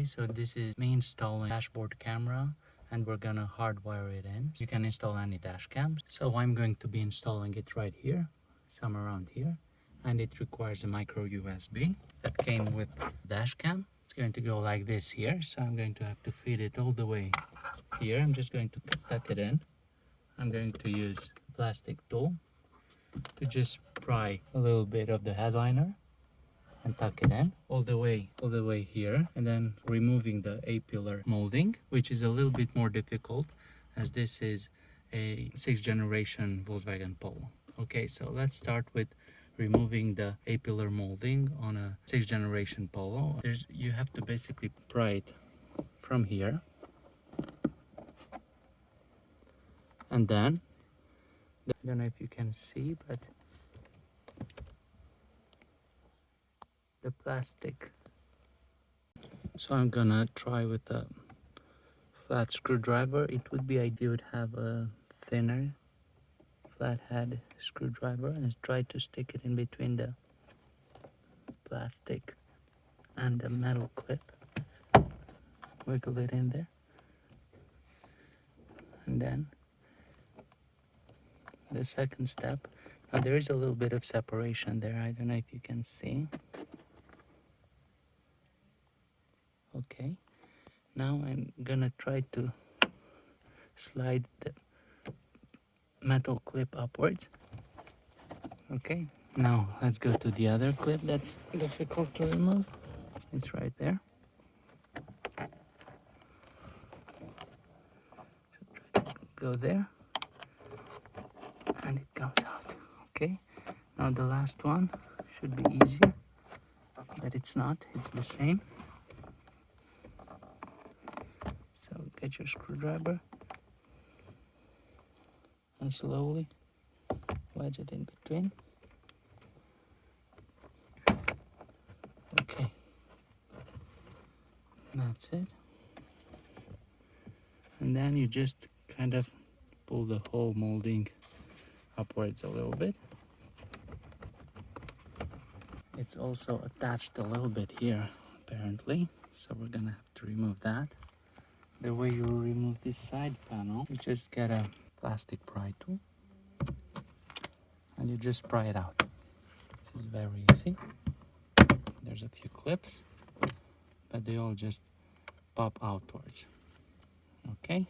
Okay, so this is me installing dashboard camera and we're gonna hardwire it in. You can install any dash cams. So I'm going to be installing it right here, somewhere around here. And it requires a micro USB that came with dash cam. It's going to go like this here. So I'm going to have to feed it all the way here. I'm just going to tuck it in. I'm going to use a plastic tool to just pry a little bit of the headliner and tuck it in all the way here, and then removing the A-pillar molding, which is a little bit more difficult as this is a 6th generation Volkswagen Polo. Okay, so let's start with removing the A-pillar molding on a 6th generation Polo. You have to basically pry it from here, and then I don't know if you can see, but the plastic. So I'm gonna try with a flat screwdriver. It would be ideal to have a thinner flathead screwdriver and try to stick it in between the plastic and the metal clip. Wiggle it in there, and then the second step. Now there is a little bit of separation there. I don't know if you can see. Okay, now I'm gonna try to slide the metal clip upwards. Okay, now let's go to the other clip that's difficult to remove. It's right there. So try to go there, and it comes out. Okay, now the last one should be easier, but it's not. It's the same. So get your screwdriver and slowly wedge it in between. Okay, that's it. And then you just kind of pull the whole molding upwards a little bit. It's also attached a little bit here apparently, so we're gonna have to remove that. The way you remove this side panel, you just get a plastic pry tool and you just pry it out. This is very easy. There's a few clips, but they all just pop outwards. Okay,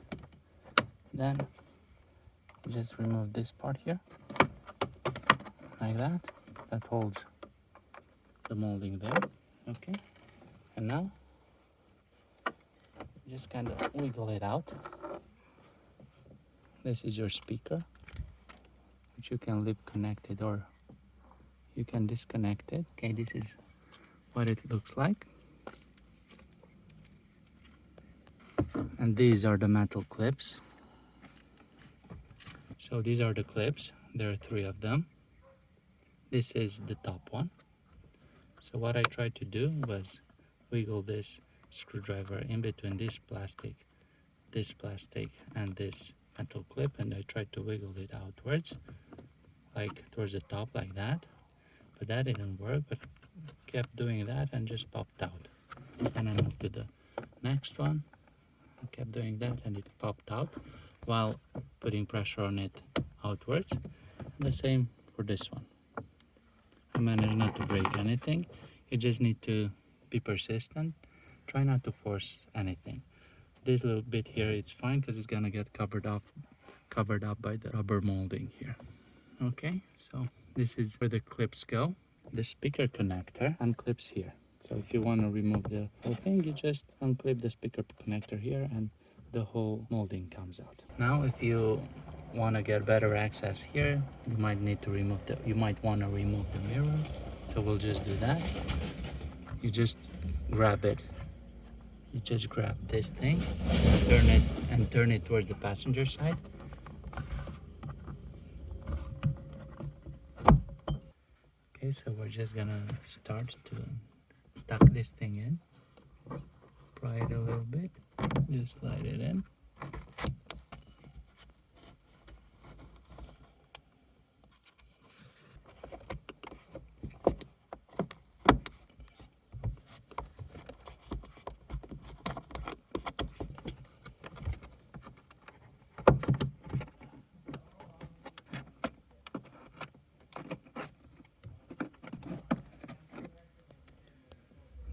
then just remove this part here like that. That holds the molding there. Okay, and now just kind of wiggle it out. This is your speaker, which you can leave connected or you can disconnect it. Okay, this is what it looks like. And these are the metal clips. So these are the clips. There are 3 of them. This is the top one. So what I tried to do was wiggle this screwdriver in between this plastic and this metal clip, and I tried to wiggle it outwards, like towards the top like that, but that didn't work, but kept doing that and just popped out. And I moved to the next one, I kept doing that and it popped out while putting pressure on it outwards. And the same for this one. I managed not to break anything. You just need to be persistent. Try not to force anything. This little bit here, it's fine because it's gonna get covered up by the rubber molding here. Okay, so this is where the clips go. The speaker connector unclips here. So if you want to remove the whole thing, you just unclip the speaker connector here and the whole molding comes out. Now if you want to get better access here, you might want to remove the mirror. So we'll just do that. You just grab it. You just grab this thing, turn it towards the passenger side. Okay, so we're just gonna start to tuck this thing in. Pry it a little bit. Just slide it in.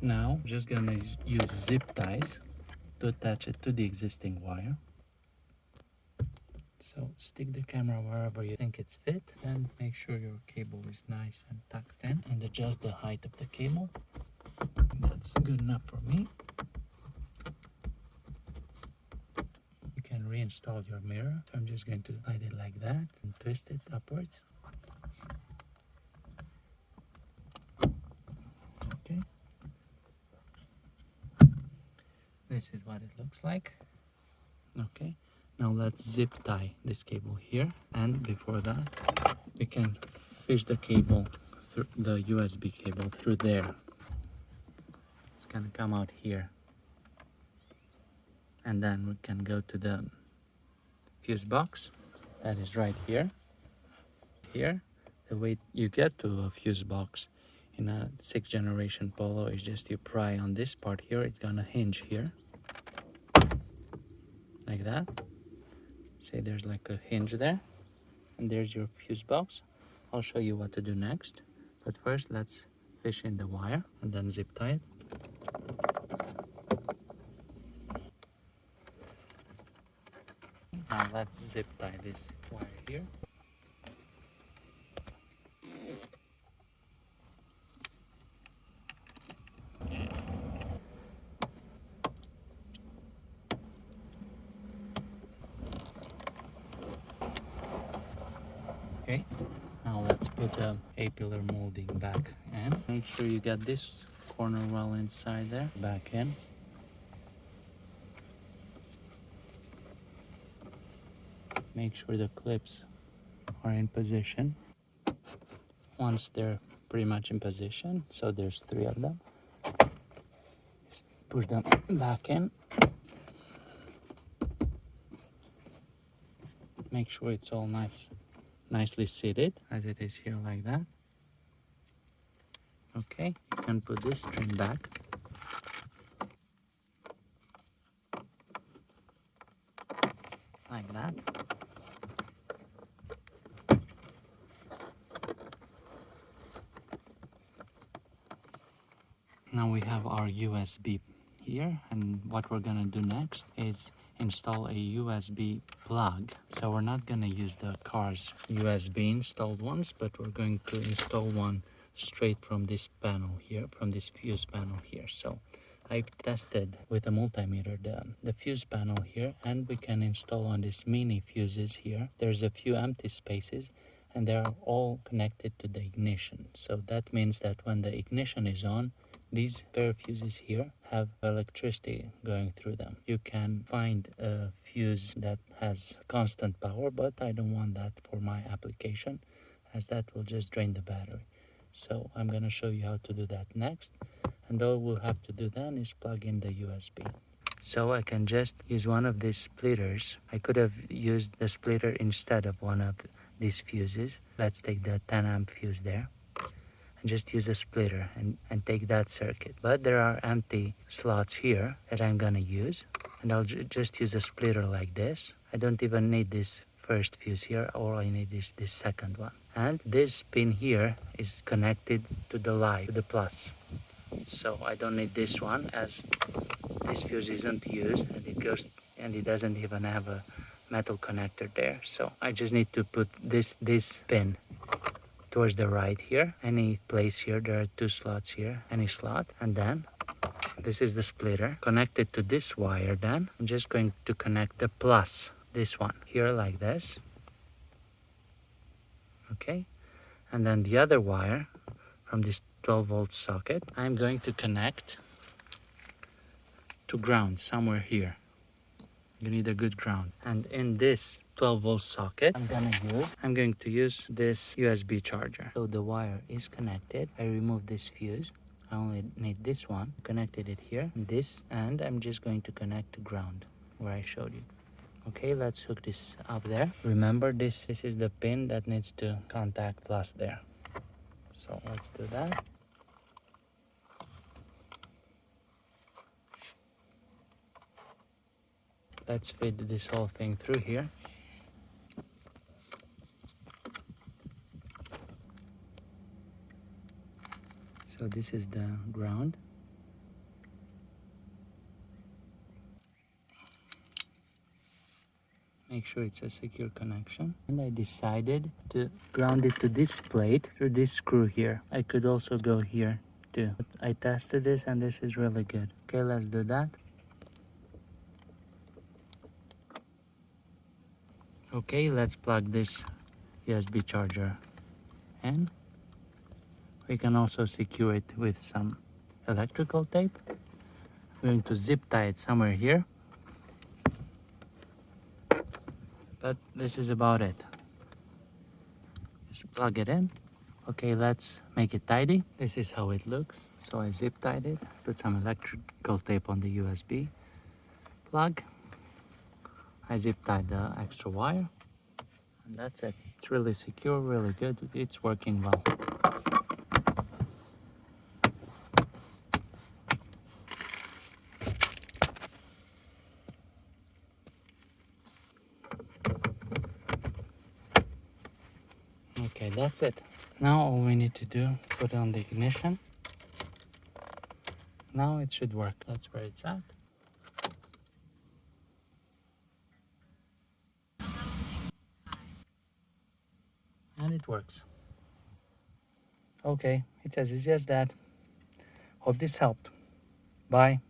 Now I'm just gonna use zip ties to attach it to the existing wire. So stick the camera wherever you think it's fit, and make sure your cable is nice and tucked in, and adjust the height of the cable. That's good enough for me. You can reinstall your mirror. So I'm just going to slide it like that and twist it upwards. Okay. This is what it looks like. Okay. Now let's zip tie this cable here, and before that we can fish the cable through the USB cable through there. It's gonna come out here, and then we can go to the fuse box that is right here. The way you get to a fuse box in a 6th generation Polo is just you pry on this part here. It's gonna hinge here like that. See, there's like a hinge there, and there's your fuse box. I'll show you what to do next, but first let's fish in the wire and then zip tie it. Now let's zip tie this wire here. Okay, now let's put the A-pillar molding back in. Make sure you get this corner well inside there, back in. Make sure the clips are in position. Once they're pretty much in position, so there's 3 of them, just push them back in. Make sure it's all nicely seated as it is here, like that. Okay, you can put this string back. Like that. Now we have our USB here, and what we're gonna do next is install a USB plug. So we're not gonna use the car's USB installed ones, but we're going to install one straight from this panel here, from this fuse panel here. So I've tested with a multimeter the fuse panel here, and we can install on these mini fuses here. There's a few empty spaces, and they are all connected to the ignition. So that means that when the ignition is on, these pair of fuses here have electricity going through them. You can find a fuse that has constant power, but I don't want that for my application, as that will just drain the battery. So I'm going to show you how to do that next, and all we'll have to do then is plug in the USB. So I can just use one of these splitters. I could have used the splitter instead of one of these fuses. Let's take the 10 amp fuse there and just use a splitter and take that circuit. But there are empty slots here that I'm gonna use, and I'll just use a splitter like this. I don't even need this first fuse here. All I need is this second one. And this pin here is connected to the light, to the plus. So I don't need this one, as this fuse isn't used, and it doesn't even have a metal connector there. So I just need to put this pin towards the right here, any place here. There are 2 slots here, any slot, and then this is the splitter connected to this wire. Then I'm just going to connect the plus, this one here, like this. Okay, and then the other wire from this 12-volt socket I'm going to connect to ground somewhere here. You need a good ground. And in this 12-volt socket I'm going to use this USB charger. So the wire is connected. I remove this fuse. I only need this one. Connected it here, and I'm just going to connect to ground where I showed you. Okay, let's hook this up there. Remember, this is the pin that needs to contact plus there. So let's do that. Let's feed this whole thing through here. So this is the ground. make sure it's a secure connection. And I decided to ground it to this plate through this screw here. I could also go here too. But I tested this and this is really good. Okay, let's do that. Okay, let's plug this USB charger in. We can also secure it with some electrical tape. I'm going to zip tie it somewhere here. But this is about it. Just plug it in. Okay, let's make it tidy. This is how it looks. So I zip tied it, put some electrical tape on the USB plug. I zip tied the extra wire. And that's it. It's really secure, really good. It's working well. Okay, that's it. Now all we need to do, put on the ignition. Now it should work. That's where it's at. And it works. Okay, it's as easy as that. Hope this helped. Bye.